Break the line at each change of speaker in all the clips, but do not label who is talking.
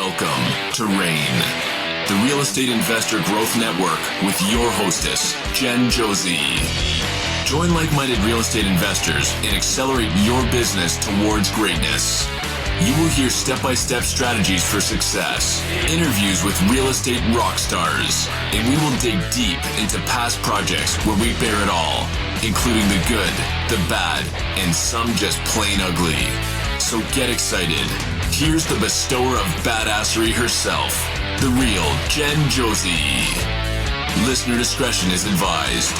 Welcome to RAIN, the Real Estate Investor Growth Network with your hostess, Jen Josie. Join like-minded real estate investors and accelerate your business towards greatness. You will hear step-by-step strategies for success, interviews with real estate rock stars, and we will dig deep into past projects where we bear it all, including the good, the bad, and some just plain ugly. So get excited. Here's the bestower of badassery herself, the real Jen Josie. Listener discretion is advised.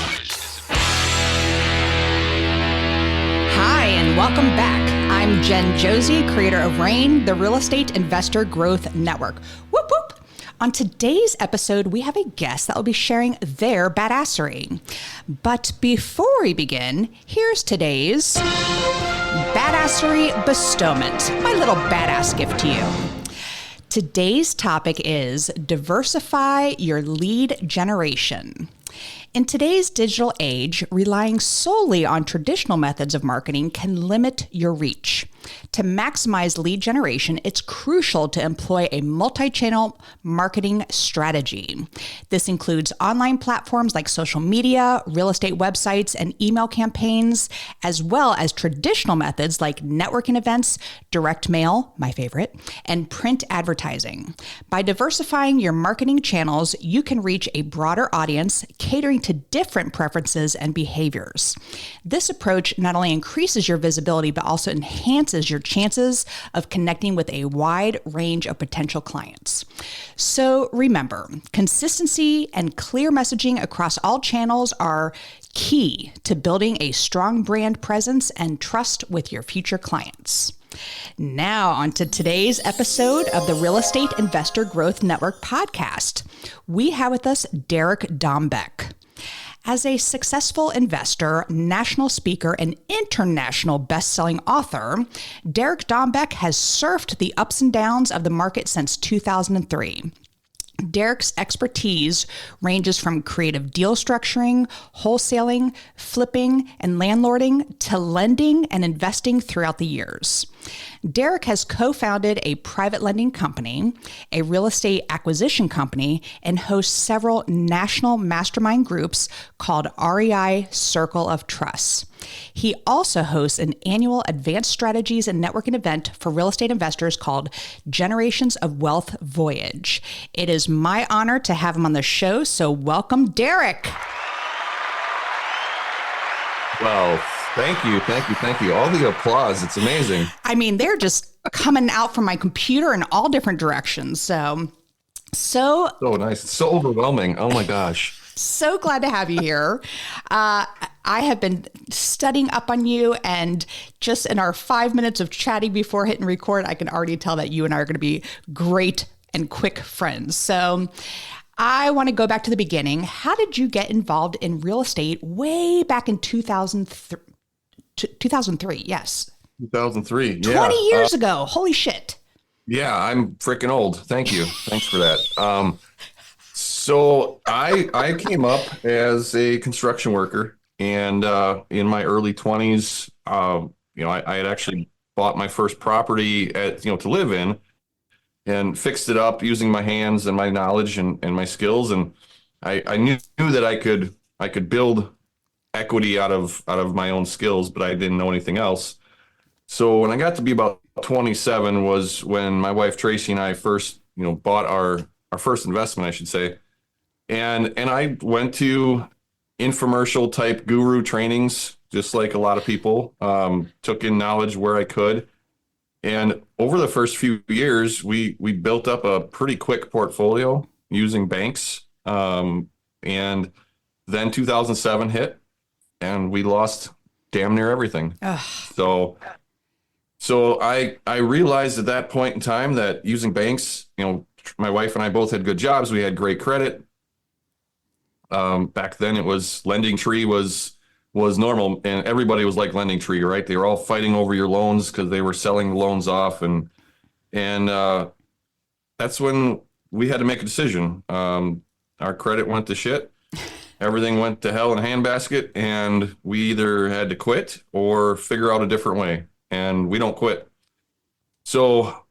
Hi, and welcome back. I'm Jen Josie, creator of RAIN, the Real Estate Investor Growth Network. Whoop, whoop. On today's episode, we have a guest that will be sharing their badassery. But before we begin, here's today's badassery bestowment, my little badass gift to you. Today's topic is diversify your lead generation. In today's digital age, relying solely on traditional methods of marketing can limit your reach. To maximize lead generation, it's crucial to employ a multi-channel marketing strategy. This includes online platforms like social media, real estate websites, and email campaigns, as well as traditional methods like networking events, direct mail, my favorite, and print advertising. By diversifying your marketing channels, you can reach a broader audience, catering to different preferences and behaviors. This approach not only increases your visibility, but also enhances your chances of connecting with a wide range of potential clients. So remember, consistency and clear messaging across all channels are key to building a strong brand presence and trust with your future clients. Now on to today's episode of the Real Estate Investor Growth Network podcast. We have with us Derek Dombeck. As a successful investor, national speaker, and international best-selling author, Derek Dombeck has surfed the ups and downs of the market since 2003. Derek's expertise ranges from creative deal structuring, wholesaling, flipping, and landlording to lending and investing throughout the years. Derek has co-founded a private lending company, a real estate acquisition company, and hosts several national mastermind groups called REI Circle of Trust. He also hosts an annual advanced strategies and networking event for real estate investors called Generations of Wealth Voyage. It is my honor to have him on the show, so welcome, Derek.
Well, thank you. All the applause, it's amazing.
I mean, they're just coming out from my computer in all different directions. So
nice. It's so overwhelming. Oh my gosh.
So glad to have you here. I have been studying up on you, and just in our 5 minutes of chatting before hitting record, I can already tell that you and I are going to be great and quick friends. So I want to go back to the beginning. How did you get involved in real estate way back in 2003? 2003, yes.
2003, yeah.
20 years ago. Holy shit.
Yeah, I'm freaking old. Thank you. Thanks for that. So I came up as a construction worker, and in my early 20s, I had actually bought my first property to live in, and fixed it up using my hands and my knowledge and my skills. And I knew that I could build equity out of my own skills, but I didn't know anything else. So when I got to be about 27 was when my wife Tracy and I first, bought our first investment, I should say. And I went to infomercial type guru trainings, just like a lot of people, took in knowledge where I could. And over the first few years, we built up a pretty quick portfolio using banks. And then 2007 hit, and we lost damn near everything. Ugh. So I realized at that point in time that using banks, my wife and I both had good jobs. We had great credit. Back then it was Lending Tree was normal, and everybody was like Lending Tree, right? They were all fighting over your loans because they were selling the loans off. And that's when we had to make a decision. Our credit went to shit. Everything went to hell in a handbasket, and we either had to quit or figure out a different way. And we don't quit. So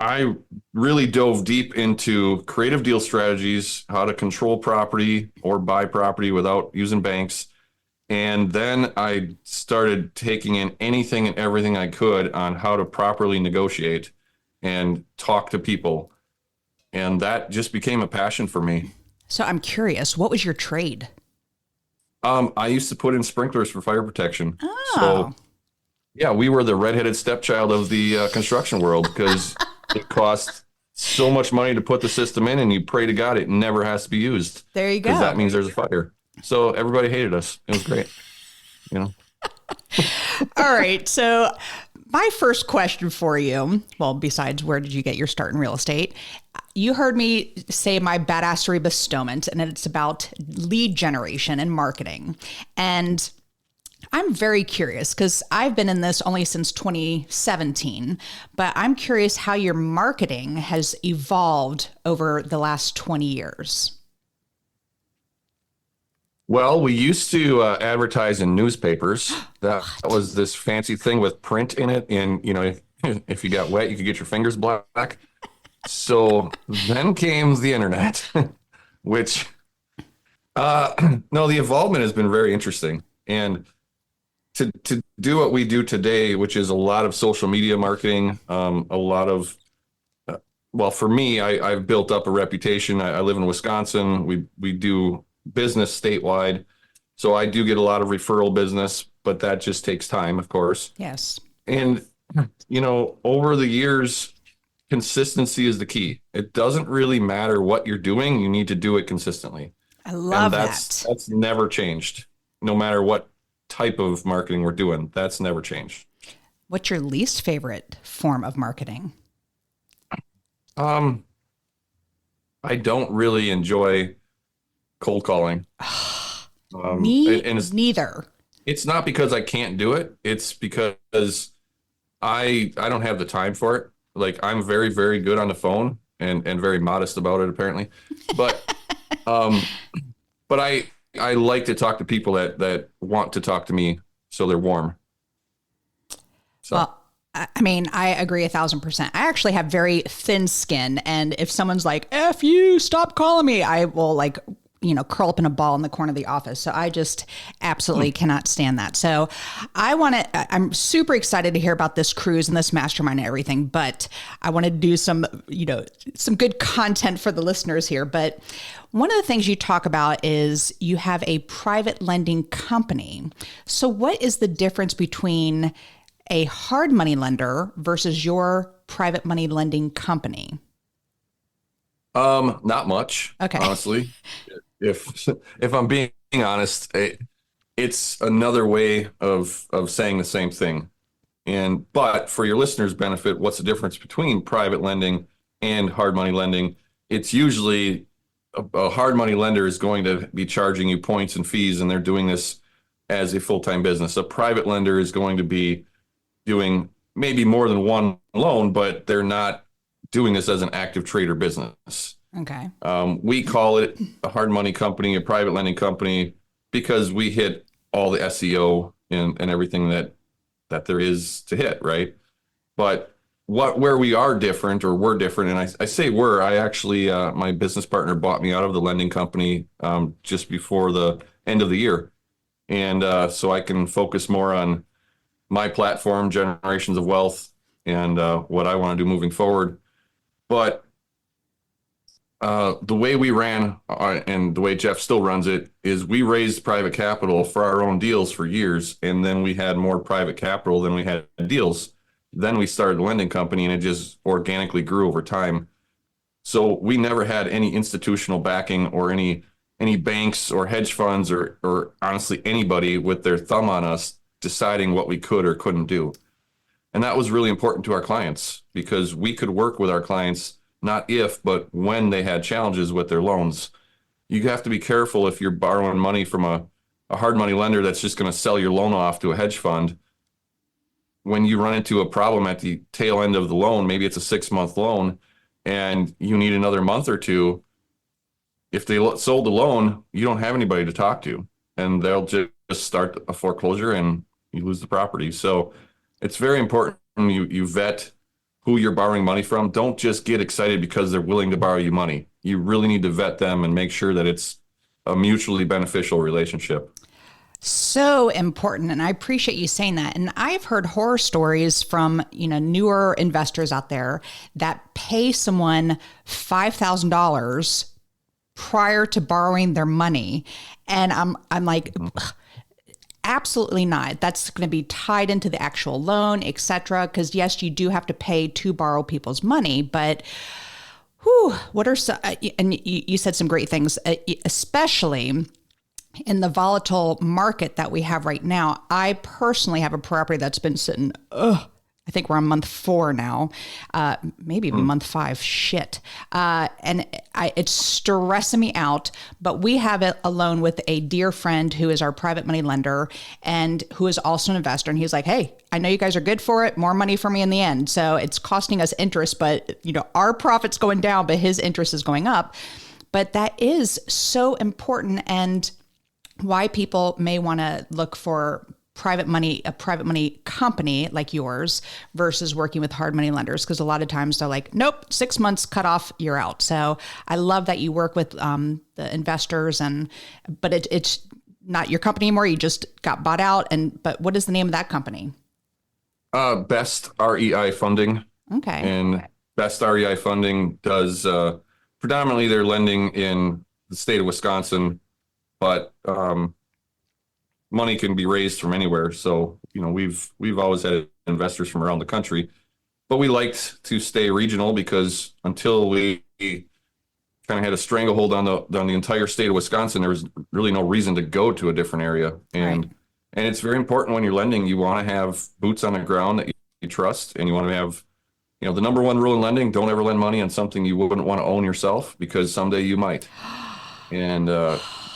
I really dove deep into creative deal strategies, how to control property or buy property without using banks. And then I started taking in anything and everything I could on how to properly negotiate and talk to people. And that just became a passion for me.
So I'm curious, what was your trade?
I used to put in sprinklers for fire protection.
Oh,
So yeah, we were the redheaded stepchild of the construction world because it cost so much money to put the system in, and you pray to God it never has to be used.
there you
Because that
go.
means there's a fire. So everybody hated us. It was great. You know.
All right. So my first question for you, well, besides where did you get your start in real estate? You heard me say my badassery bestowment, and it's about lead generation and marketing. And I'm very curious because I've been in this only since 2017, but I'm curious how your marketing has evolved over the last 20 years.
Well, we used to advertise in newspapers. That was this fancy thing with print in it, and if you got wet, you could get your fingers black. So then came the internet, which no, the involvement has been very interesting, and to do what we do today, which is a lot of social media marketing, a lot of well, for me, I've built up a reputation. I live in Wisconsin. We do business statewide. So I do get a lot of referral business, but that just takes time, of course.
Yes.
And, over the years, consistency is the key. It doesn't really matter what you're doing. You need to do it consistently.
I love
and
that.
That's never changed. No matter what type of marketing we're doing, that's never changed.
What's your least favorite form of marketing?
I don't really enjoy cold calling.
Me
and
neither.
it's not because I can't do it. It's because I don't have the time for it. Like I'm very, very good on the phone and very modest about it apparently. But but I like to talk to people that want to talk to me so they're warm. So
Well, I mean, I agree 1,000%. I actually have very thin skin. And if someone's like, F you, stop calling me, I will curl up in a ball in the corner of the office. So I just absolutely cannot stand that. So I'm super excited to hear about this cruise and this mastermind and everything, but I want to do some good content for the listeners here. But one of the things you talk about is you have a private lending company. So what is the difference between a hard money lender versus your private money lending company?
not much,
Okay.
honestly. If I'm being honest, it's another way of saying the same thing. But for your listeners' benefit, what's the difference between private lending and hard money lending? It's usually a hard money lender is going to be charging you points and fees, and they're doing this as a full-time business. A private lender is going to be doing maybe more than one loan, but they're not doing this as an active trader business.
Okay.
We call it a hard money company, a private lending company, because we hit all the SEO and everything that there is to hit, right? But where we are different, or we're different, and I say we're, I actually, my business partner bought me out of the lending company just before the end of the year. And so I can focus more on my platform, Generations of Wealth, and what I want to do moving forward. But the way we ran and the way Jeff still runs it is we raised private capital for our own deals for years. And then we had more private capital than we had deals. Then we started a lending company, and it just organically grew over time. So we never had any institutional backing or any banks or hedge funds or honestly anybody with their thumb on us deciding what we could or couldn't do. And that was really important to our clients, because we could work with our clients not if, but when they had challenges with their loans. You have to be careful if you're borrowing money from a hard money lender that's just going to sell your loan off to a hedge fund. When you run into a problem at the tail end of the loan, maybe it's a 6-month loan and you need another month or two. If they sold the loan, you don't have anybody to talk to, and they'll just start a foreclosure and you lose the property. So it's very important you vet who you're borrowing money from, don't just get excited because they're willing to borrow you money. You really need to vet them and make sure that it's a mutually beneficial relationship.
So important. And I appreciate you saying that. And I've heard horror stories from, newer investors out there that pay someone $5,000 prior to borrowing their money. And I'm like, absolutely not. That's going to be tied into the actual loan, et cetera. Because yes, you do have to pay to borrow people's money, but what are some, and you said some great things, especially in the volatile market that we have right now. I personally have a property that's been sitting, I think we're on month 4 now, maybe even month 5. Shit. And it's stressing me out, but we have a loan with a dear friend who is our private money lender and who is also an investor. And he's like, hey, I know you guys are good for it. More money for me in the end. So it's costing us interest, but our profit's going down, but his interest is going up. But that is so important, and why people may want to look for a private money company like yours versus working with hard money lenders. Because a lot of times they're like, nope, 6 months cut off, you're out. So I love that you work with the investors, but it's not your company anymore. You just got bought out. But what is the name of that company?
Best REI Funding.
Okay.
And Best REI Funding does predominantly they're lending in the state of Wisconsin, but money can be raised from anywhere. So, we've always had investors from around the country, but we liked to stay regional because until we kind of had a stranglehold on the entire state of Wisconsin, there was really no reason to go to a different area. And it's very important when you're lending, you want to have boots on the ground that you trust, and you want to have, the number one rule in lending: don't ever lend money on something you wouldn't want to own yourself, because someday you might. And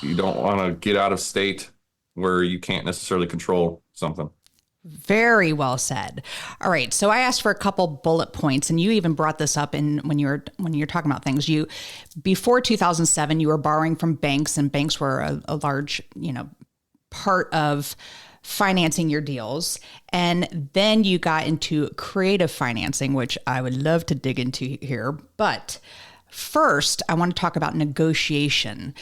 you don't want to get out of state where you can't necessarily control something.
Very well said. All right. So I asked for a couple bullet points, and you even brought this up when you're talking about things. Before 2007, you were borrowing from banks, and banks were a large, part of financing your deals. And then you got into creative financing, which I would love to dig into here. But first, I want to talk about negotiation.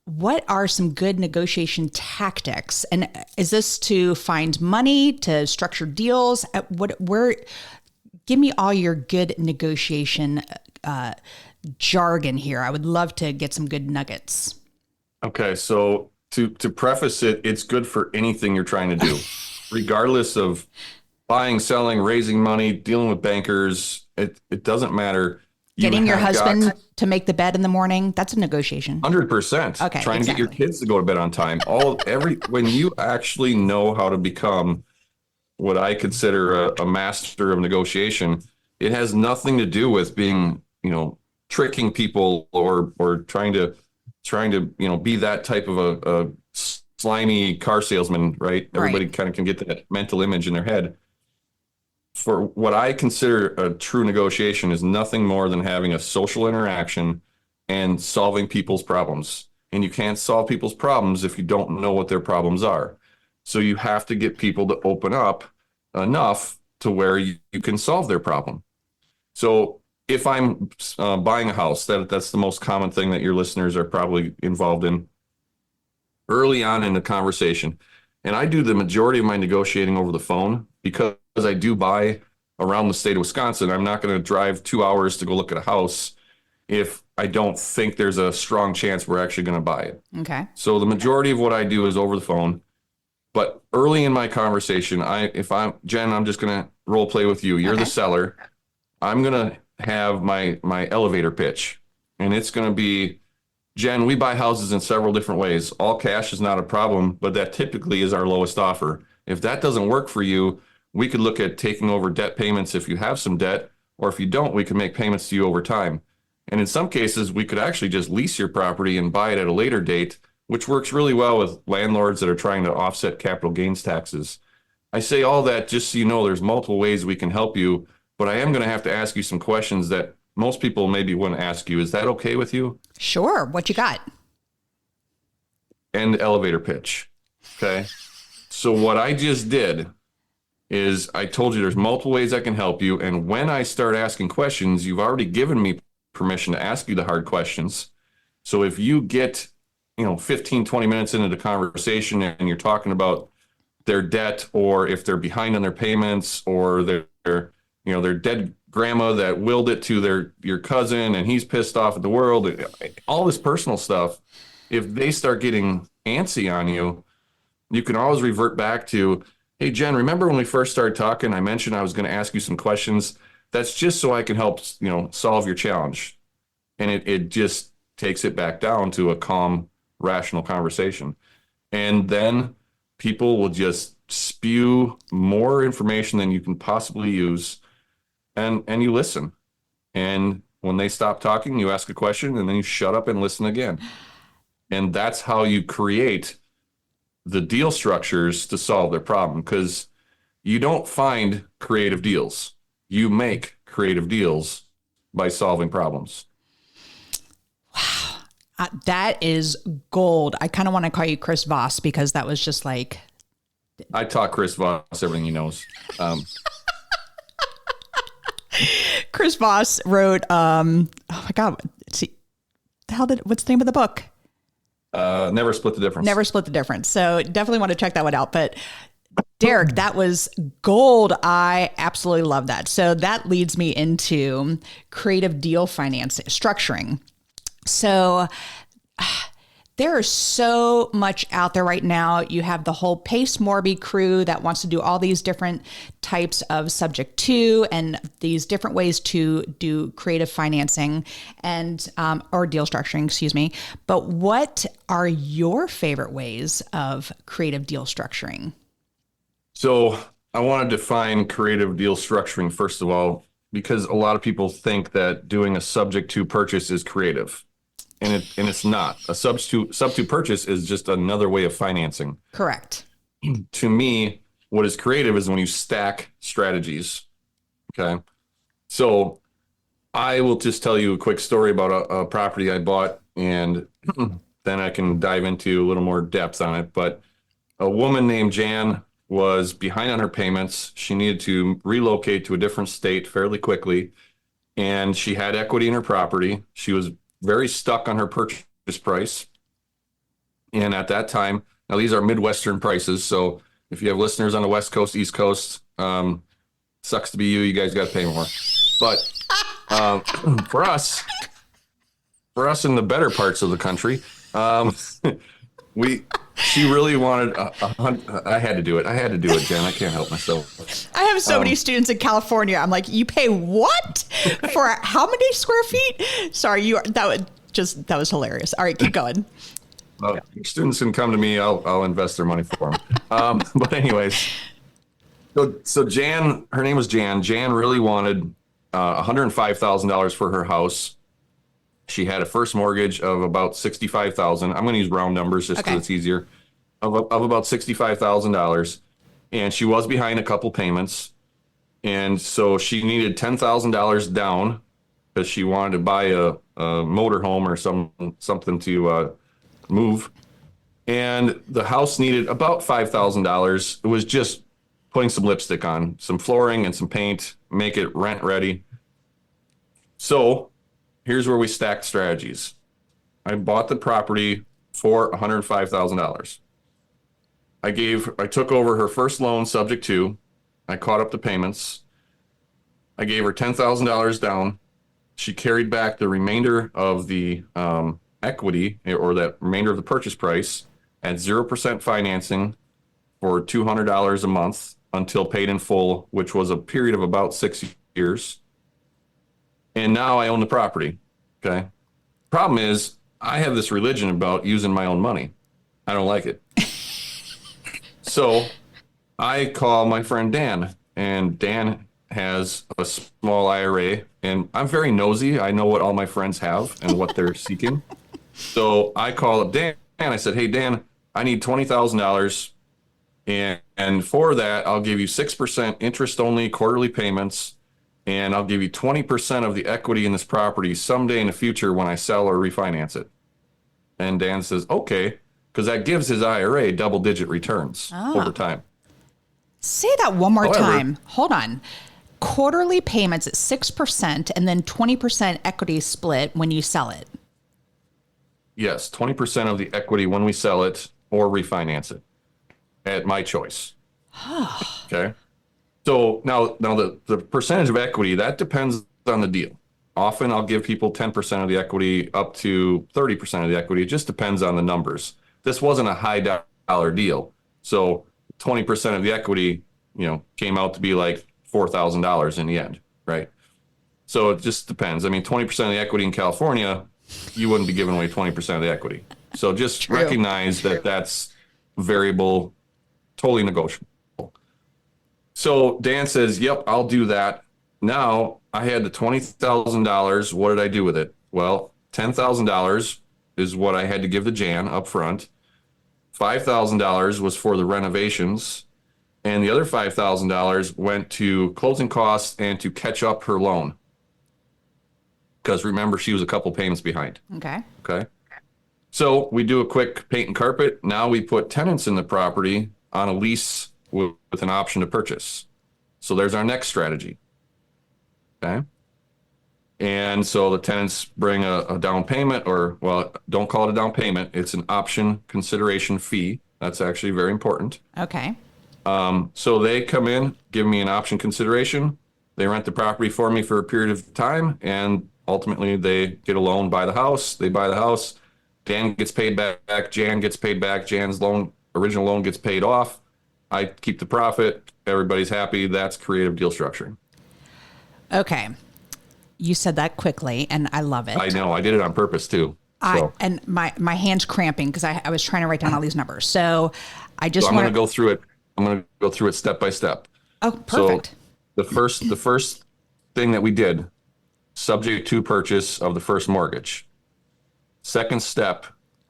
What are some good negotiation tactics? And is this to find money, to structure deals? Give me all your good negotiation jargon here. I would love to get some good nuggets.
Okay, so to preface it, it's good for anything you're trying to do, regardless of buying, selling, raising money, dealing with bankers. It doesn't matter.
Getting your husband to make the bed in the morning, that's a negotiation.
100%.
Okay.
Trying to get your kids to go to bed on time. When you actually know how to become what I consider a master of negotiation, it has nothing to do with being, tricking people or trying to, be that type of a slimy car salesman, right? Everybody kind of can get that mental image in their head. For what I consider a true negotiation is nothing more than having a social interaction and solving people's problems. And you can't solve people's problems if you don't know what their problems are. So you have to get people to open up enough to where you can solve their problem. So if I'm buying a house, that's the most common thing that your listeners are probably involved in early on in the conversation. And I do the majority of my negotiating over the phone because I do buy around the state of Wisconsin. I'm not going to drive 2 hours to go look at a house if I don't think there's a strong chance we're actually going to buy it.
Okay.
So the majority of what I do is over the phone. But early in my conversation, Jen, I'm just going to role play with you. You're the seller. I'm going to have my elevator pitch, and it's going to be, Jen, we buy houses in several different ways. All cash is not a problem, but that typically is our lowest offer. If that doesn't work for you, we could look at taking over debt payments if you have some debt, or if you don't, we can make payments to you over time. And in some cases, we could actually just lease your property and buy it at a later date, which works really well with landlords that are trying to offset capital gains taxes. I say all that just so you know there's multiple ways we can help you, but I am going to have to ask you some questions that most people maybe wouldn't ask you. Is that okay with you?
Sure. What you got?
And elevator pitch. Okay. So what I just did is I told you there's multiple ways I can help you. And when I start asking questions, you've already given me permission to ask you the hard questions. So if you get, 15, 20 minutes into the conversation and you're talking about their debt, or if they're behind on their payments, or their dead grandma that willed it to your cousin and he's pissed off at the world, all this personal stuff, if they start getting antsy on you, you can always revert back to, hey, Jen, remember when we first started talking, I mentioned I was going to ask you some questions. That's just so I can help, solve your challenge. And it just takes it back down to a calm, rational conversation. And then people will just spew more information than you can possibly use. And you listen. And when they stop talking, you ask a question and then you shut up and listen again. And that's how you create the deal structures to solve their problem, because you don't find creative deals. You make creative deals by solving problems.
Wow. That is gold. I kind of want to call you Chris Voss, because that was just like...
I taught Chris Voss everything he knows.
Chris Voss wrote, oh my God, what's the name of the book?
Never Split the Difference.
Never Split the Difference. So definitely want to check that one out. But Derek, that was gold. I absolutely love that. So that leads me into creative deal financing, structuring. So there is so much out there right now. You have the whole Pace Morby crew that wants to do all these different types of subject to and these different ways to do creative financing and or deal structuring, excuse me. But what are your favorite ways of creative deal structuring?
So I want to define creative deal structuring, first of all, because a lot of people think that doing a subject to purchase is creative. And it's not. A sub to purchase is just another way of financing.
Correct.
To me, what is creative is when you stack strategies. Okay. So I will just tell you a quick story about a property I bought, and then I can dive into a little more depth on it. But a woman named Jan was behind on her payments. She needed to relocate to a different state fairly quickly, and she had equity in her property. She was very stuck on her purchase price. And at that time, now these are Midwestern prices. So if you have listeners on the West Coast, East Coast, sucks to be you. You guys got to pay more. But for us in the better parts of the country, she really wanted I had to do it. Jen. I can't help myself.
I have so many students in California. I'm like, you pay what for how many square feet? Sorry, that was hilarious. All right, keep going.
Well, students can come to me. I'll invest their money for them. But anyways, so Jan, her name was Jan. Jan really wanted $105,000 for her house. She had a first mortgage of about $65,000. I'm going to use round numbers just because it's easier. Of about $65,000, and she was behind a couple payments, and so she needed $10,000 down because she wanted to buy a motorhome or something to move, and the house needed about $5,000. It was just putting some lipstick on, some flooring, and some paint, make it rent ready. So here's where we stacked strategies. I bought the property for $105,000. I took over her first loan subject to, I caught up the payments. I gave her $10,000 down. She carried back the remainder of the equity, or that remainder of the purchase price, at 0% financing for $200 a month until paid in full, which was a period of about 6 years. And now I own the property. Okay. Problem is, I have this religion about using my own money. I don't like it. So I call my friend Dan, and Dan has a small IRA, and I'm very nosy. I know what all my friends have and what they're seeking. So I call up Dan, and I said, hey, Dan, I need $20,000. And for that, I'll give you 6% interest only quarterly payments. And I'll give you 20% of the equity in this property someday in the future when I sell or refinance it. And Dan says, okay, because that gives his IRA double-digit returns over time.
Say that one more
However,
time. Hold on. Quarterly payments at 6% and then 20% equity split when you sell it.
yes, 20% of the equity when we sell it or refinance it at my choice. Okay. So now the percentage of equity, that depends on the deal. Often I'll give people 10% of the equity up to 30% of the equity. It just depends on the numbers. This wasn't a high dollar deal. So 20% of the equity, came out to be like $4,000 in the end, right? So it just depends. I mean, 20% of the equity in California, you wouldn't be giving away 20% of the equity. So just
True.
recognize that that's variable, totally negotiable. So Dan says, yep, I'll do that. Now I had the $20,000. What did I do with it? Well, $10,000 is what I had to give to Jan up front. $5,000 was for the renovations. And the other $5,000 went to closing costs and to catch up her loan. Because remember, she was a couple payments behind.
Okay.
Okay. So we do a quick paint and carpet. Now we put tenants in the property on a lease with an option to purchase. So there's our next strategy. Okay. And so the tenants bring a down payment, or, well, don't call it a down payment. It's an option consideration fee. That's actually very important.
Okay.
So they come in, give me an option consideration. They rent the property for me for a period of time, and ultimately they get a loan, buy the house. They buy the house. Dan gets paid back. Jan gets paid back. Jan's original loan gets paid off. I keep the profit. Everybody's happy. That's creative deal structuring.
Okay. You said that quickly, and I love it.
I know. I did it on purpose too.
And my hand's cramping because I was trying to write down all these numbers. So I just
I'm
want
going to go through it. I'm going to go through it step by step.
Oh, perfect.
So the first thing that we did, subject to purchase of the first mortgage. Second step.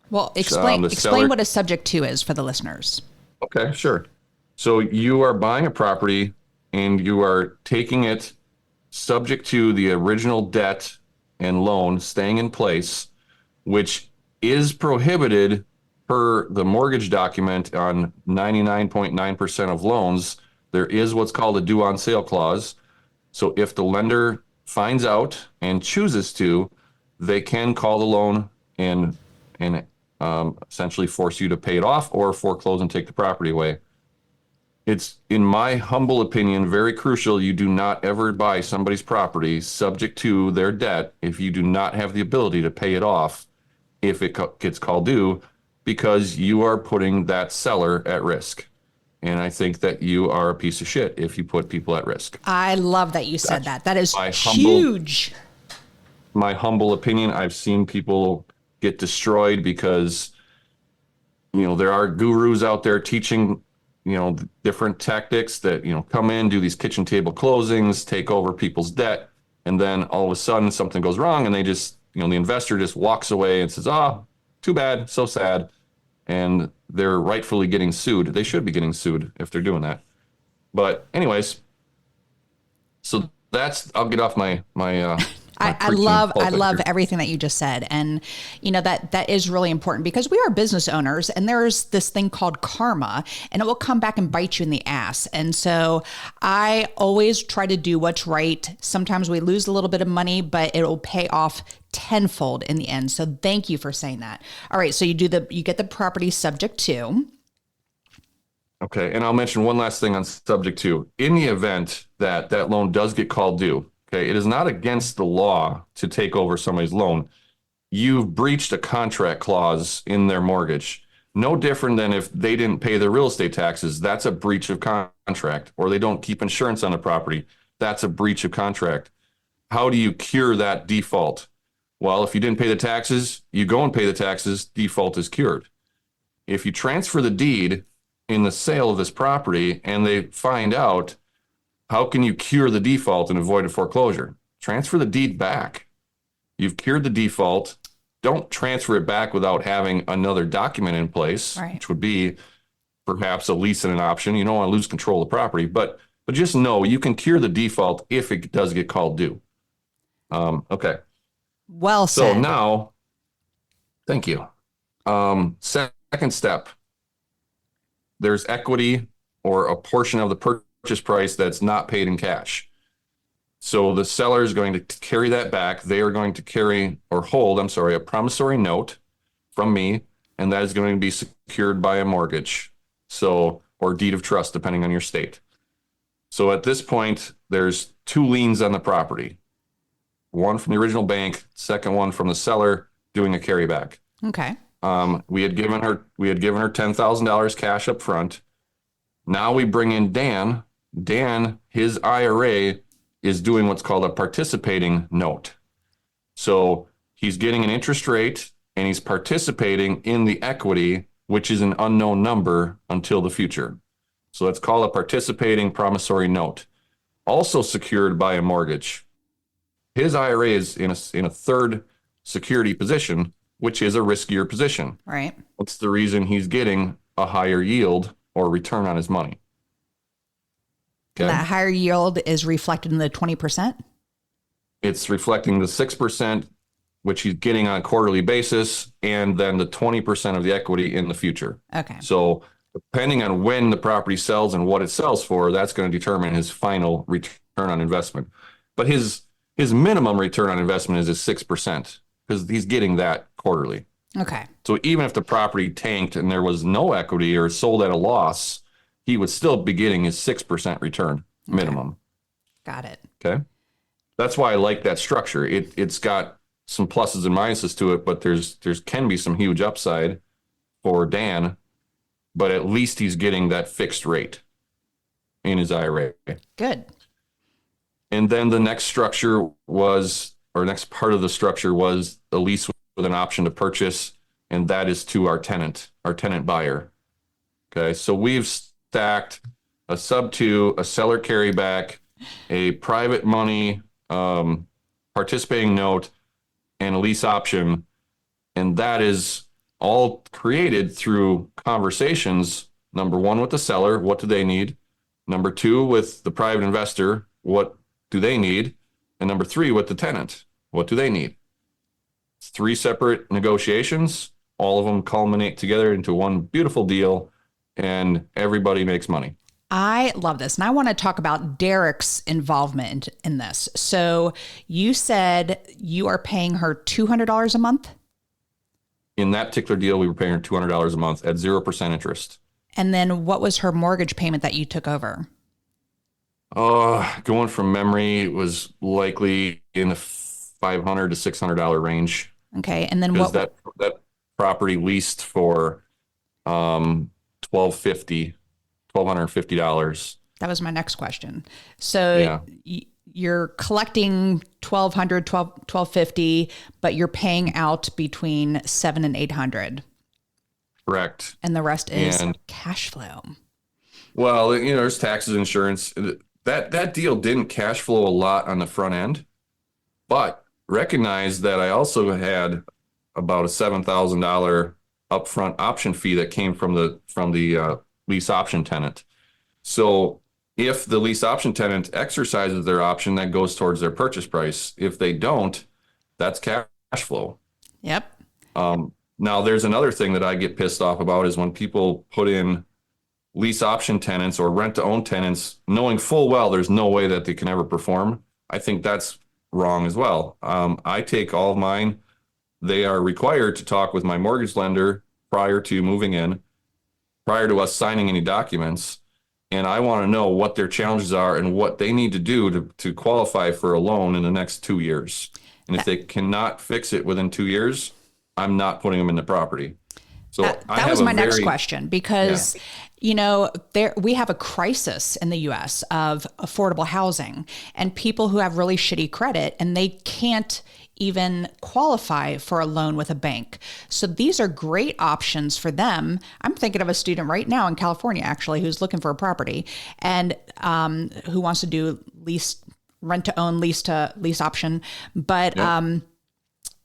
Well, explain
seller,
what a subject to is for the listeners.
Okay, sure. So you are buying a property and you are taking it subject to the original debt and loan staying in place, which is prohibited per the mortgage document on 99.9% of loans. There is what's called a due on sale clause. So if the lender finds out and chooses to, they can call the loan and essentially force you to pay it off or foreclose and take the property away. It's, in my humble opinion, very crucial you do not ever buy somebody's property subject to their debt if you do not have the ability to pay it off if it gets called due, because you are putting that seller at risk. And I think that you are a piece of shit if you put people at risk.
I love that you said that. That is huge.
My humble opinion, I've seen people get destroyed because, there are gurus out there teaching, different tactics that, come in, do these kitchen table closings, take over people's debt. And then all of a sudden something goes wrong and they just, the investor just walks away and says, oh, too bad, so sad. And they're rightfully getting sued. They should be getting sued if they're doing that. But anyways, so I'll get off my
I love everything that you just said. And, that is really important because we are business owners and there's this thing called karma and it will come back and bite you in the ass. And so I always try to do what's right. Sometimes we lose a little bit of money, but it will pay off tenfold in the end. So thank you for saying that. All right. So you get the property subject to.
Okay. And I'll mention one last thing on subject to. In the event that that loan does get called due, okay, it is not against the law to take over somebody's loan. You've breached a contract clause in their mortgage. No different than if they didn't pay their real estate taxes. That's a breach of contract. Or they don't keep insurance on the property. That's a breach of contract. How do you cure that default? Well, if you didn't pay the taxes, you go and pay the taxes, default is cured. If you transfer the deed in the sale of this property and they find out, how can you cure the default and avoid a foreclosure? Transfer the deed back. You've cured the default. Don't transfer it back without having another document in place, right, which would be perhaps a lease and an option. You don't want to lose control of the property, but just know you can cure the default if it does get called due. Okay.
Well said.
So now, thank you. Second step, there's equity or a portion of the purchase price that's not paid in cash. So the seller is going to carry that back. They are going to carry or hold, a promissory note from me, and that is going to be secured by a mortgage. So, or deed of trust, depending on your state. So at this point, there's 2 liens on the property. One from the original bank, second one from the seller doing a carryback.
Okay.
We had given her $10,000 cash up front. Now we bring in Dan. Dan, his IRA is doing what's called a participating note. So he's getting an interest rate and he's participating in the equity, which is an unknown number until the future. So it's called a participating promissory note, also secured by a mortgage. His IRA is in a third security position, which is a riskier position.
Right.
What's the reason he's getting a higher yield or return on his money?
Okay. That higher yield is reflected in the 20%?
It's reflecting the 6%, which he's getting on a quarterly basis, and then the 20% of the equity in the future.
Okay.
So depending on when the property sells and what it sells for, that's going to determine his final return on investment. But his minimum return on investment is 6% because he's getting that quarterly.
Okay.
So even if the property tanked and there was no equity or sold at a loss, he would still be getting his 6% return minimum.
Okay. Got it.
Okay. That's why I like that structure. It's got some pluses and minuses to it, but there's can be some huge upside for Dan, but at least he's getting that fixed rate in his IRA.
Good.
And then the next structure was, or next part of the structure was a lease with an option to purchase, and that is to our tenant buyer. Okay, so we've stacked a sub-2, a seller carryback, a private money participating note, and a lease option, and that is all created through conversations. Number 1 with the seller, what do they need? Number 2 with the private investor, what do they need? And number 3 with the tenant, what do they need? It's 3 separate negotiations. All of them culminate together into one beautiful deal, and everybody makes money.
I love this. And I want to talk about Derek's involvement in this. So you said you are paying her $200 a month?
In that particular deal, we were paying her $200 a month at 0% interest.
And then what was her mortgage payment that you took over?
Going from memory, it was likely in the $500 to $600 range.
Okay. And then what?
That property leased for $1,250.
That was my next question. So you're collecting $1,200, $1,250, but you're paying out between $700 and $800.
Correct.
And the rest is cash flow.
Well, there's taxes, insurance. That deal didn't cash flow a lot on the front end, but recognize that I also had about a $7,000 upfront option fee that came from the lease option tenant. So if the lease option tenant exercises their option, that goes towards their purchase price. If they don't, that's cash flow.
Yep.
Now there's another thing that I get pissed off about is when people put in lease option tenants or rent to own tenants, knowing full well there's no way that they can ever perform. I think that's wrong as well. I take all of mine. They are required to talk with my mortgage lender prior to moving in, prior to us signing any documents. And I want to know what their challenges are and what they need to do to qualify for a loan in the next 2 years. And if they cannot fix it within 2 years, I'm not putting them in the property. So
that was my next question, because we have a crisis in the U.S. of affordable housing and people who have really shitty credit and they can't even qualify for a loan with a bank. So these are great options for them. I'm thinking of a student right now in California, actually, who's looking for a property and who wants to do rent to own, lease to lease option. But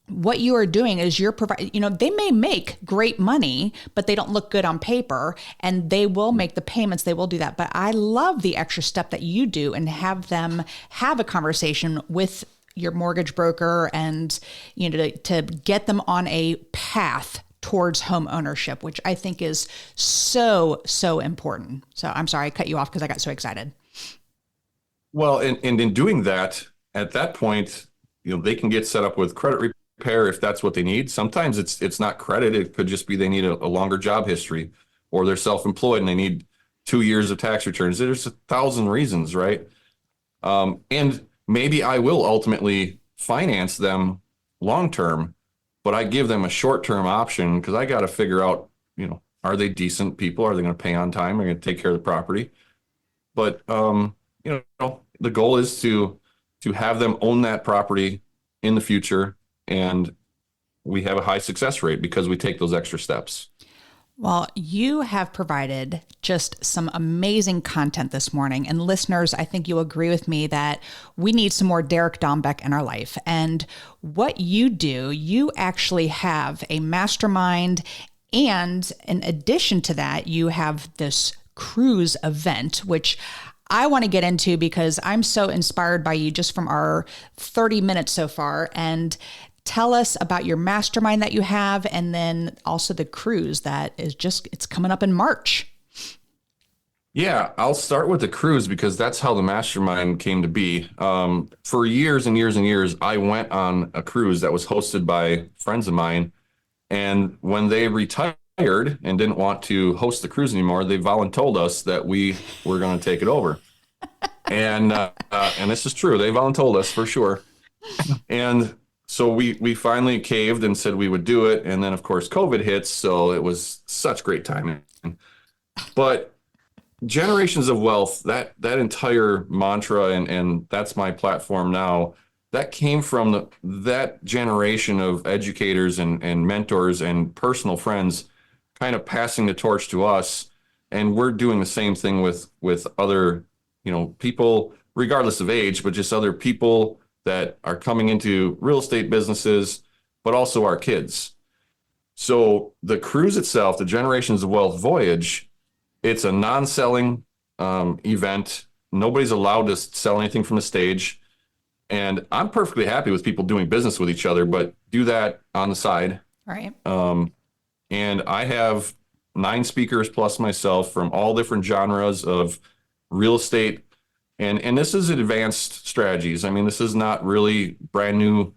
what you are doing is you're providing, they may make great money, but they don't look good on paper, and they will make the payments. They will do that. But I love the extra step that you do and have them have a conversation with your mortgage broker and, to get them on a path towards home ownership, which I think is so, so important. So I'm sorry, I cut you off because I got so excited.
Well, and in doing that, at that point, they can get set up with credit repair if that's what they need. Sometimes it's not credit. It could just be they need a longer job history, or they're self-employed and they need 2 years of tax returns. There's 1,000 reasons, right? And maybe I will ultimately finance them long-term, but I give them a short-term option because I got to figure out, are they decent people? Are they going to pay on time? Are they going to take care of the property? But, the goal is to have them own that property in the future. And we have a high success rate because we take those extra steps.
Well, you have provided just some amazing content this morning. And listeners, I think you'll agree with me that we need some more Derek Dombeck in our life. And what you do, you actually have a mastermind. And in addition to that, you have this cruise event, which I want to get into because I'm so inspired by you just from our 30 minutes so far. And tell us about your mastermind that you have, and then also the cruise that is it's coming up in March.
Yeah, I'll start with the cruise because that's how the mastermind came to be. For years and years and years, I went on a cruise that was hosted by friends of mine. And when they retired and didn't want to host the cruise anymore, they voluntold us that we were going to take it over. And this is true. They voluntold us for sure. And so we finally caved and said we would do it. And then, of course, COVID hits. So it was such great timing. But generations of wealth, that entire mantra, and that's my platform now, that came from that generation of educators and mentors and personal friends kind of passing the torch to us. And we're doing the same thing with other, people, regardless of age, but just other people that are coming into real estate businesses, but also our kids. So the cruise itself, the Generations of Wealth Voyage, it's a non-selling event. Nobody's allowed to sell anything from the stage. And I'm perfectly happy with people doing business with each other, but do that on the side.
Right.
And I have 9 speakers plus myself from all different genres of real estate. And this is advanced strategies. I mean, this is not really brand new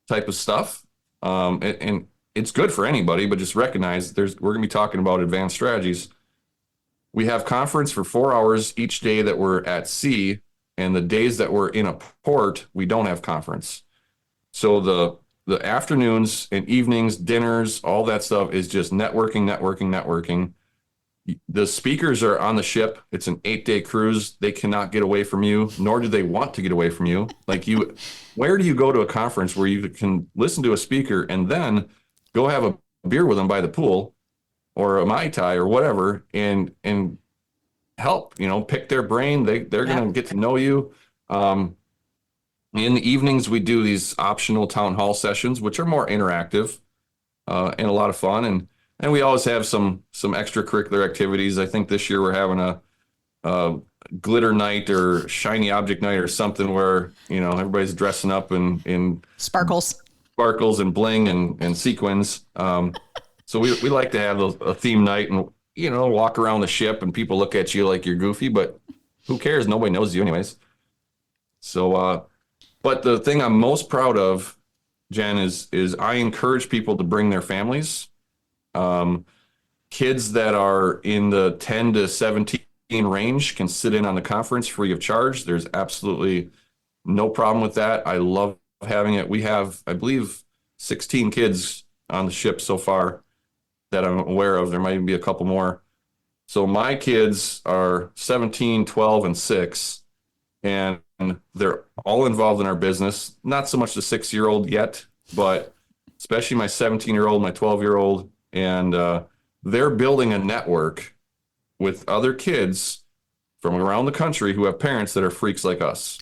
type of stuff. And it's good for anybody, but just recognize we're going to be talking about advanced strategies. We have conference for 4 hours each day that we're at sea, and the days that we're in a port, we don't have conference. So the afternoons and evenings, dinners, all that stuff is just networking. The speakers are on the ship. It's an 8-day cruise. They cannot get away from you, nor do they want to get away from you. Where do you go to a conference where you can listen to a speaker and then go have a beer with them by the pool or a Mai Tai or whatever and help, pick their brain. They're going to get to know you. In the evenings, we do these optional town hall sessions, which are more interactive and a lot of fun. And we always have some extracurricular activities. I think this year we're having a glitter night or shiny object night or something where, everybody's dressing up in
sparkles
and bling and sequins. So we like to have a theme night and, walk around the ship and people look at you like you're goofy, but who cares? Nobody knows you anyways. So, but the thing I'm most proud of, Jen, is I encourage people to bring their families. Kids that are in the 10 to 17 range can sit in on the conference free of charge. There's absolutely no problem with that. I love having it. We have, I believe, 16 kids on the ship so far that I'm aware of. There might even be a couple more. So my kids are 17, 12, and 6, and they're all involved in our business. Not so much the 6-year-old yet, but especially my 17-year-old, my 12-year-old. And they're building a network with other kids from around the country who have parents that are freaks like us.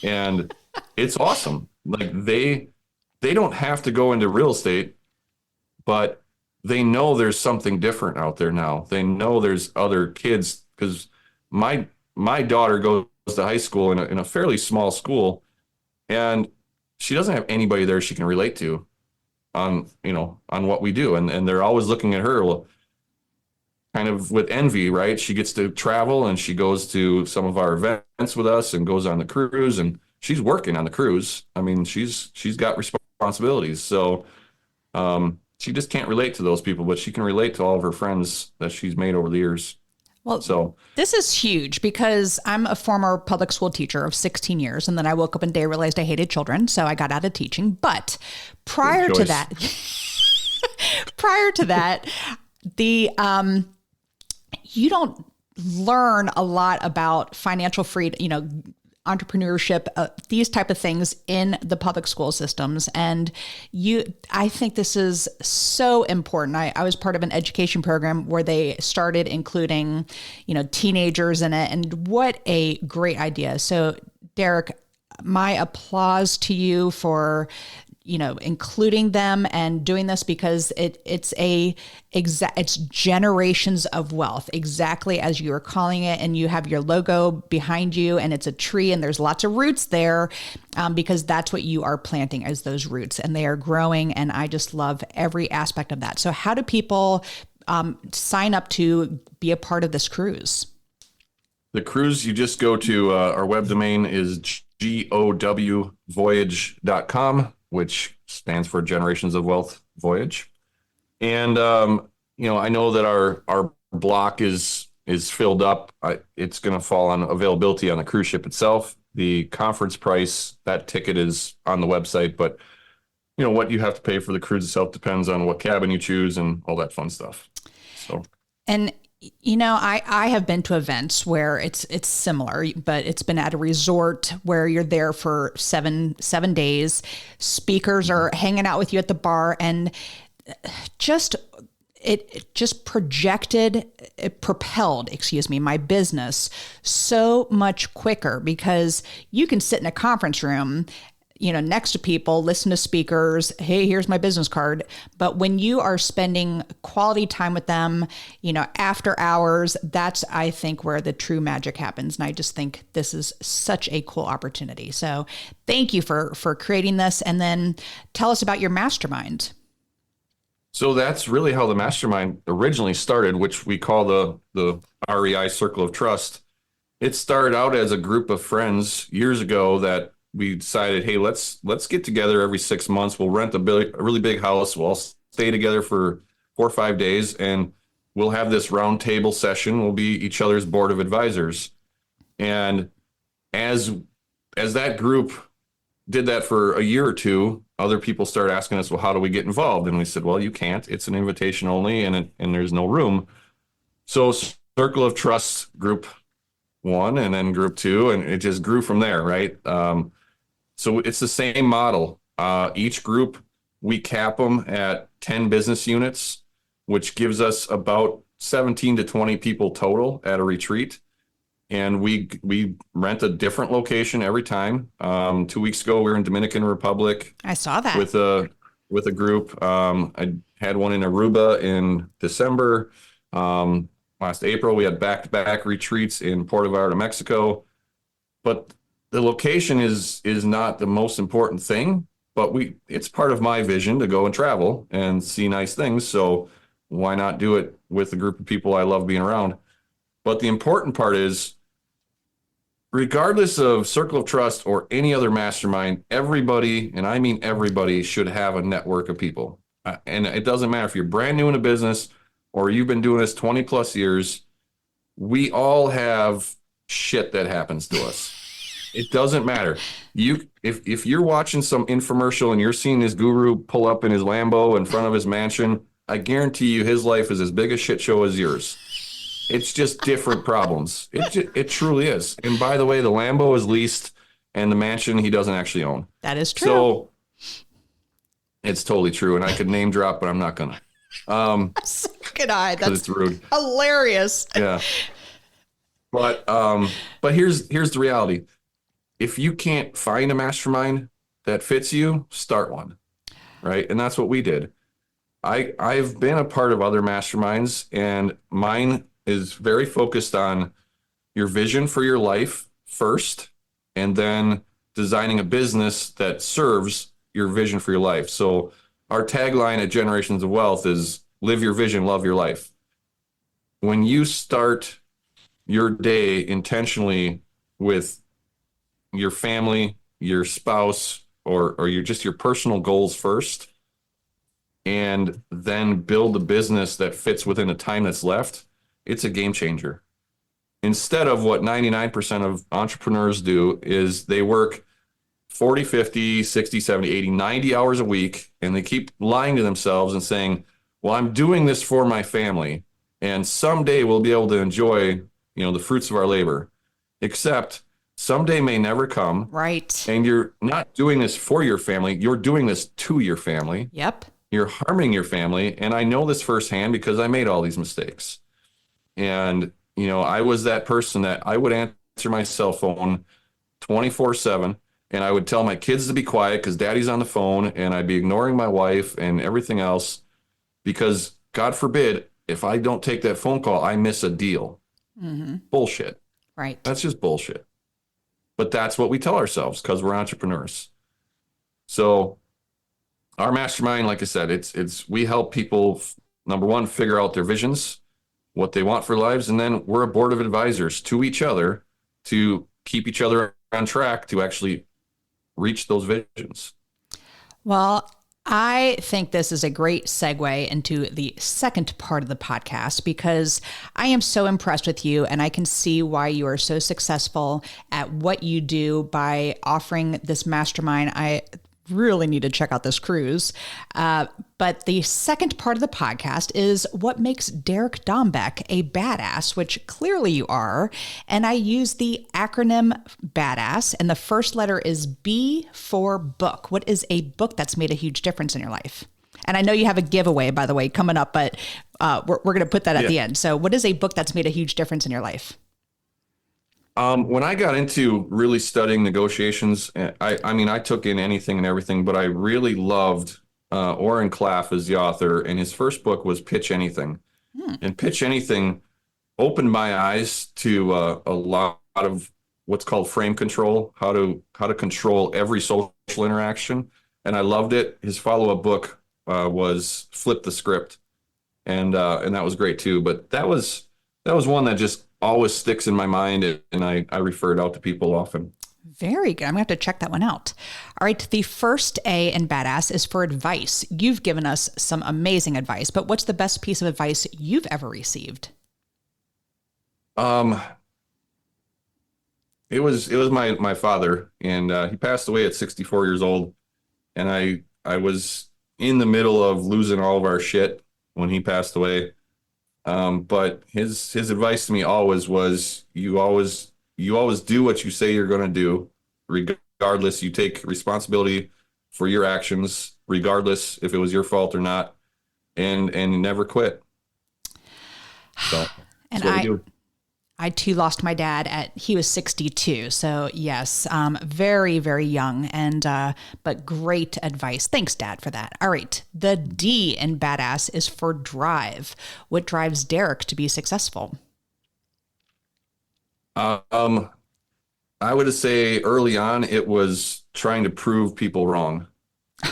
And it's awesome. They don't have to go into real estate, but they know there's something different out there now. They know there's other kids, because my daughter goes to high school in a fairly small school, and she doesn't have anybody there she can relate to. on what we do. And they're always looking at her, well, kind of with envy, right? She gets to travel and she goes to some of our events with us and goes on the cruise, and she's working on the cruise. I mean, she's got responsibilities. So she just can't relate to those people, but she can relate to all of her friends that she's made over the years.
Well,
so
this is huge because I'm a former public school teacher of 16 years. And then I woke up one day and realized I hated children. So I got out of teaching. But prior to that, the, you don't learn a lot about financial freedom, entrepreneurship, these type of things in the public school systems. And I think this is so important. I was part of an education program where they started including, teenagers in it, and what a great idea. So Derek, my applause to you for, including them and doing this, because it's generations of wealth, exactly as you were calling it. And you have your logo behind you, and it's a tree, and there's lots of roots there, because that's what you are planting as those roots, and they are growing. And I just love every aspect of that. So how do people sign up to be a part of this cruise?
The cruise, you just go to our web domain is gowvoyage.com, which stands for Generations of Wealth Voyage. And, I know that our block is filled up. It's going to fall on availability on the cruise ship itself. The conference price, that ticket is on the website, but what you have to pay for the cruise itself depends on what cabin you choose and all that fun stuff. So,
and I have been to events where it's similar, but it's been at a resort where you're there for seven days. Speakers are hanging out with you at the bar, and it propelled my business so much quicker, because you can sit in a conference room, next to people, listen to speakers. Hey, here's my business card. But when you are spending quality time with them, after hours, that's, I think, where the true magic happens. And I just think this is such a cool opportunity. So thank you for creating this. And then tell us about your mastermind.
So that's really how the mastermind originally started, which we call the REI Circle of Trust. It started out as a group of friends years ago that we decided, hey, let's get together every 6 months. We'll rent a really big house. We'll all stay together for 4 or 5 days, and we'll have this round table session. We'll be each other's board of advisors. And as that group did that for a year or two, other people started asking us, well, how do we get involved? And we said, well, you can't. It's an invitation only, and there's no room. So Circle of Trust Group 1 and then Group 2, and it just grew from there, right? So it's the same model. Each group, we cap them at 10 business units, which gives us about 17 to 20 people total at a retreat. And we rent a different location every time. 2 weeks ago, we were in Dominican Republic.
I saw that.
With a group. I had one in Aruba in December. Last April, we had back-to-back retreats in Puerto Vallarta, Mexico. But the location is not the most important thing, but it's part of my vision to go and travel and see nice things. So why not do it with a group of people I love being around? But the important part is, regardless of Circle of Trust or any other mastermind, everybody, and I mean everybody, should have a network of people. And it doesn't matter if you're brand new in a business or you've been doing this 20 plus years, we all have shit that happens to us. It doesn't matter. If you're watching some infomercial and you're seeing this guru pull up in his Lambo in front of his mansion, I guarantee you his life is as big a shit show as yours. It's just different problems. It truly is. And by the way, the Lambo is leased and the mansion he doesn't actually own.
That is true.
So it's totally true. And I could name drop, but I'm not gonna.
So could I. That's
it's rude.
Hilarious.
Yeah. But here's the reality. If you can't find a mastermind that fits you, start one, right? And that's what we did. I've been a part of other masterminds, and mine is very focused on your vision for your life first, and then designing a business that serves your vision for your life. So our tagline at Generations of Wealth is live your vision, love your life. When you start your day intentionally with your family, your spouse, or your personal goals first, and then build a business that fits within the time that's left, it's a game changer. Instead of what 99% of entrepreneurs do is they work 40, 50, 60, 70, 80, 90 hours a week, and they keep lying to themselves and saying, well, I'm doing this for my family, and someday we'll be able to enjoy, the fruits of our labor. Except someday may never come.
Right.
And you're not doing this for your family. You're doing this to your family.
Yep.
You're harming your family. And I know this firsthand because I made all these mistakes. And, I was that person that I would answer my cell phone 24/7. And I would tell my kids to be quiet because daddy's on the phone. And I'd be ignoring my wife and everything else because, God forbid, if I don't take that phone call, I miss a deal.
Mm-hmm.
Bullshit.
Right.
That's just bullshit. But that's what we tell ourselves because we're entrepreneurs. So our mastermind, like I said, it's we help people, number one, figure out their visions, what they want for lives, and then we're a board of advisors to each other to keep each other on track to actually reach those visions.
Well, I think this is a great segue into the second part of the podcast because I am so impressed with you and I can see why you are so successful at what you do by offering this mastermind. I really need to check out this cruise. But the second part of the podcast is what makes Derek Dombeck a badass, which clearly you are. And I use the acronym BADASS, and the first letter is B for book. What is a book that's made a huge difference in your life? And I know you have a giveaway, by the way, coming up, but we're going to put that at the end. So what is a book that's made a huge difference in your life?
When I got into really studying negotiations, I took in anything and everything, but I really loved Oren Klaff as the author, and his first book was Pitch Anything. And Pitch Anything opened my eyes to a lot of what's called frame control, how to control every social interaction, and I loved it. His follow-up book was Flip the Script, and that was great too. But that was one that just always sticks in my mind, and I refer it out to people often.
Very good. I'm going to have to check that one out. All right. The first A in badass is for advice. You've given us some amazing advice, but what's the best piece of advice you've ever received?
It was my father, and he passed away at 64 years old, and I was in the middle of losing all of our shit when he passed away. But his advice to me always was, you always do what you say you're going to do, regardless. You take responsibility for your actions, regardless if it was your fault or not, and never quit. So
and
that's what we do.
I too lost my dad he was 62. So yes, very, very young but great advice. Thanks, Dad, for that. All right. The D in badass is for drive. What drives Derek to be successful?
I would say early on, it was trying to prove people wrong.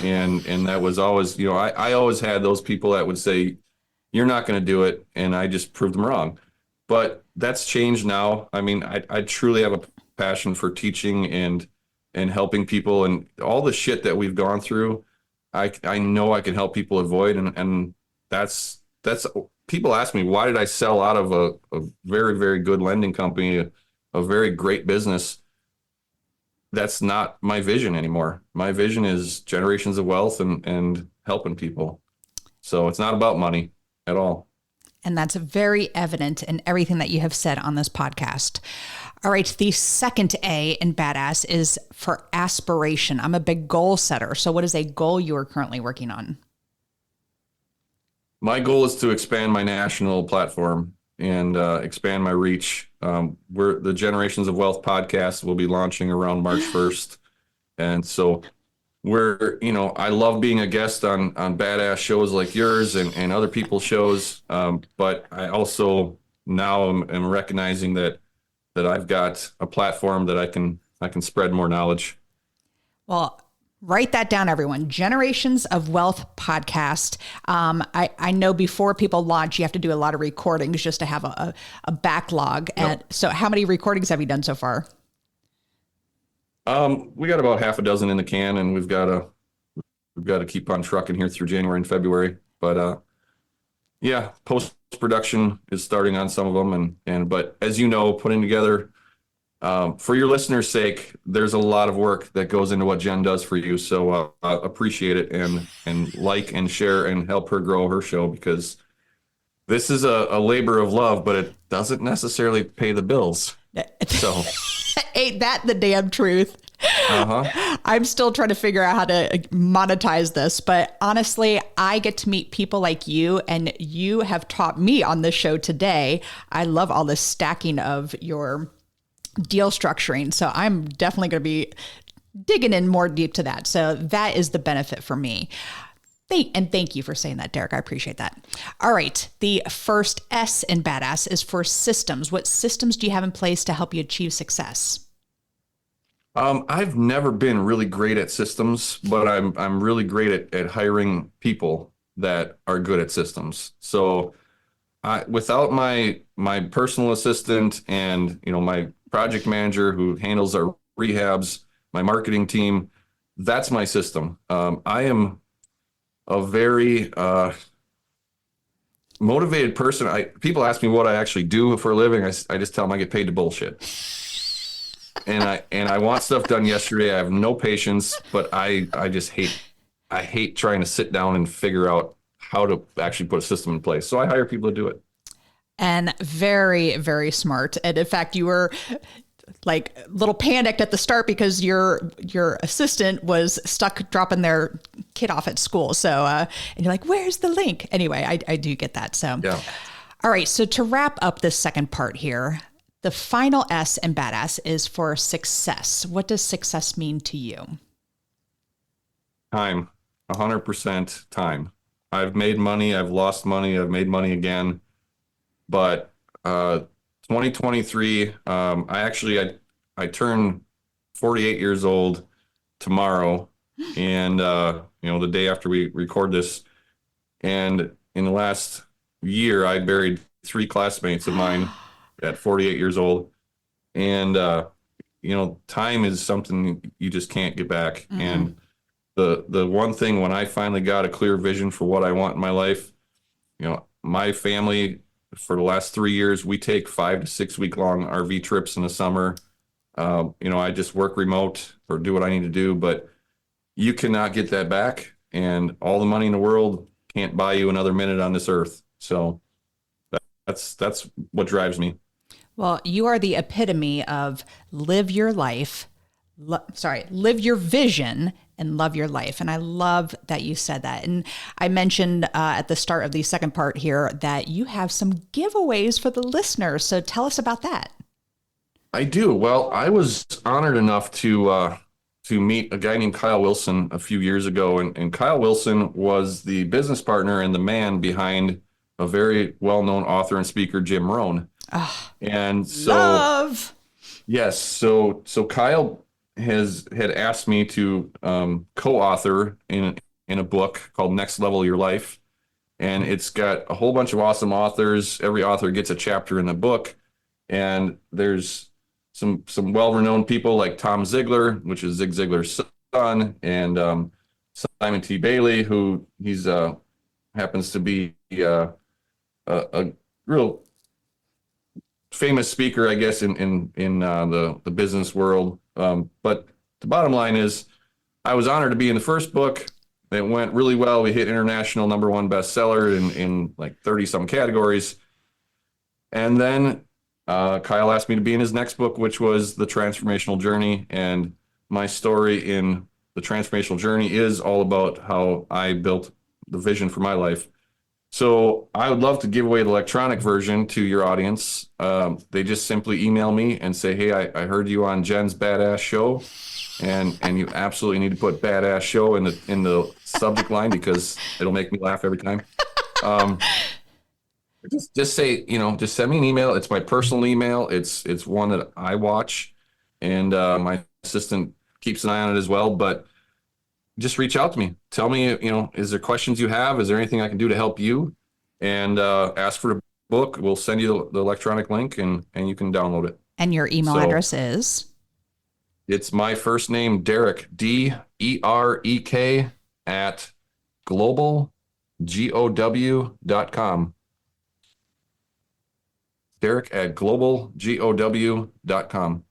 And that was always, I always had those people that would say, you're not going to do it. And I just proved them wrong. But that's changed now. I mean, I truly have a passion for teaching and helping people, and all the shit that we've gone through. I know I can help people avoid, and that's people ask me, why did I sell out of a very, very good lending company, a very great business? That's not my vision anymore. My vision is generations of wealth and helping people. So it's not about money at all.
And that's very evident in everything that you have said on this podcast. All right. The second A in badass is for aspiration. I'm a big goal setter. So what is a goal you are currently working on?
My goal is to expand my national platform and expand my reach. We're the Generations of Wealth podcast will be launching around March 1st. And so I love being a guest on badass shows like yours and other people's shows. But I also now am recognizing that I've got a platform that I can spread more knowledge.
Well, Write that down, everyone. Generations of Wealth podcast. I know before people launch, you have to do a lot of recordings just to have a backlog.
Yep.
And so how many recordings have you done so far?
We got about half a dozen in the can, and we've got to keep on trucking here through January and February. But yeah, post-production is starting on some of them. But as you know, putting together, for your listeners' sake, there's a lot of work that goes into what Jen does for you. So appreciate it and like and share and help her grow her show, because this is a labor of love, but it doesn't necessarily pay the bills. So
ain't that the damn truth? I'm still trying to figure out how to monetize this, but honestly, I get to meet people like you, and you have taught me on this show today. I love all this stacking of your deal structuring. So I'm definitely going to be digging in more deep to that. So that is the benefit for me. And thank you for saying that, Derek. I appreciate that. All right. The first S in badass is for systems. What systems do you have in place to help you achieve success?
I've never been really great at systems, but I'm really great at hiring people that are good at systems. So without my personal assistant and my project manager who handles our rehabs, my marketing team, that's my system. I am a very motivated person. People ask me what I actually do for a living. I just tell them I get paid to bullshit. And I want stuff done yesterday. I have no patience, but I just hate trying to sit down and figure out how to actually put a system in place. So I hire people to do it.
And very, very smart. And in fact, you were like a little panicked at the start because your assistant was stuck dropping their kid off at school. So, and you're like, where's the link? Anyway, I do get that. So,
yeah.
All right. So to wrap up this second part here, the final S in badass is for success. What does success mean to you?
Time, 100% time. I've made money. I've lost money. I've made money again. But 2023, I turn 48 years old tomorrow, and the day after we record this. And in the last year, I buried 3 classmates of mine at 48 years old. And time is something you just can't get back. Mm-hmm. And the one thing, when I finally got a clear vision for what I want in my life, my family, for the last 3 years, we take 5 to 6 week long RV trips in the summer. I just work remote or do what I need to do, but you cannot get that back. And all the money in the world can't buy you another minute on this earth. So that's what drives me.
Well, you are the epitome of live your life. Live your vision and love your life. And I love that you said that. And I mentioned at the start of the second part here that you have some giveaways for the listeners. So tell us about that.
I do. Well, I was honored enough to meet a guy named Kyle Wilson a few years ago. And Kyle Wilson was the business partner and the man behind a very well-known author and speaker, Jim Rohn. And so,
love.
Yes. So Kyle had asked me to co-author in a book called Next Level Your Life. And it's got a whole bunch of awesome authors. Every author gets a chapter in the book. And there's some well-renowned people like Tom Ziglar, which is Zig Ziglar's son, and Simon T. Bailey, who he's happens to be a real famous speaker, I guess, in the business world. But the bottom line is, I was honored to be in the first book. It went really well. We hit international #1 bestseller in like 30 some categories. And then Kyle asked me to be in his next book, which was The Transformational Journey. And my story in The Transformational Journey is all about how I built the vision for my life. So I would love to give away the electronic version to your audience. They just simply email me and say, hey, I heard you on Jen's Badass Show. And you absolutely need to put Badass Show in the subject line, because it'll make me laugh every time. Just say, just send me an email. It's my personal email. It's one that I watch, and my assistant keeps an eye on it as well. But just reach out to me. Tell me, is there questions you have? Is there anything I can do to help you? And ask for a book. We'll send you the electronic link and you can download it.
And your email address is?
It's my first name, Derek, DEREK at globalgow.com. Derek at globalgow.com.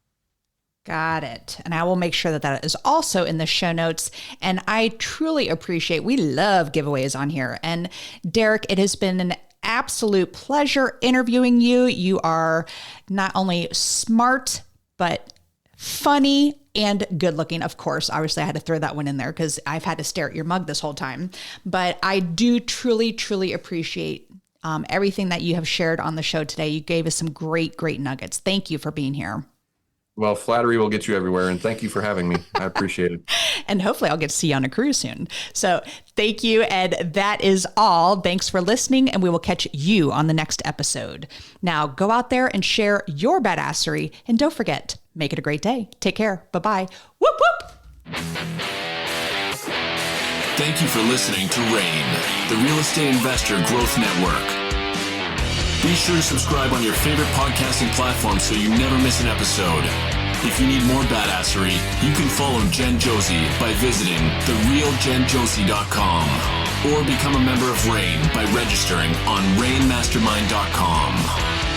Got it. And I will make sure that is also in the show notes. And I truly appreciate, we love giveaways on here. And Derek, it has been an absolute pleasure interviewing you. You are not only smart, but funny and good looking. Of course, obviously I had to throw that one in there because I've had to stare at your mug this whole time. But I do truly, truly appreciate everything that you have shared on the show today. You gave us some great, great nuggets. Thank you for being here.
Well, flattery will get you everywhere. And thank you for having me. I appreciate it.
And hopefully I'll get to see you on a cruise soon. So thank you. And that is all. Thanks for listening. And we will catch you on the next episode. Now go out there and share your badassery. And don't forget, make it a great day. Take care. Bye-bye. Whoop, whoop.
Thank you for listening to RAIN, the Real Estate Investor Growth Network. Be sure to subscribe on your favorite podcasting platform so you never miss an episode. If you need more badassery, you can follow Jen Josie by visiting therealjenjosie.com or become a member of RAIN by registering on rainmastermind.com.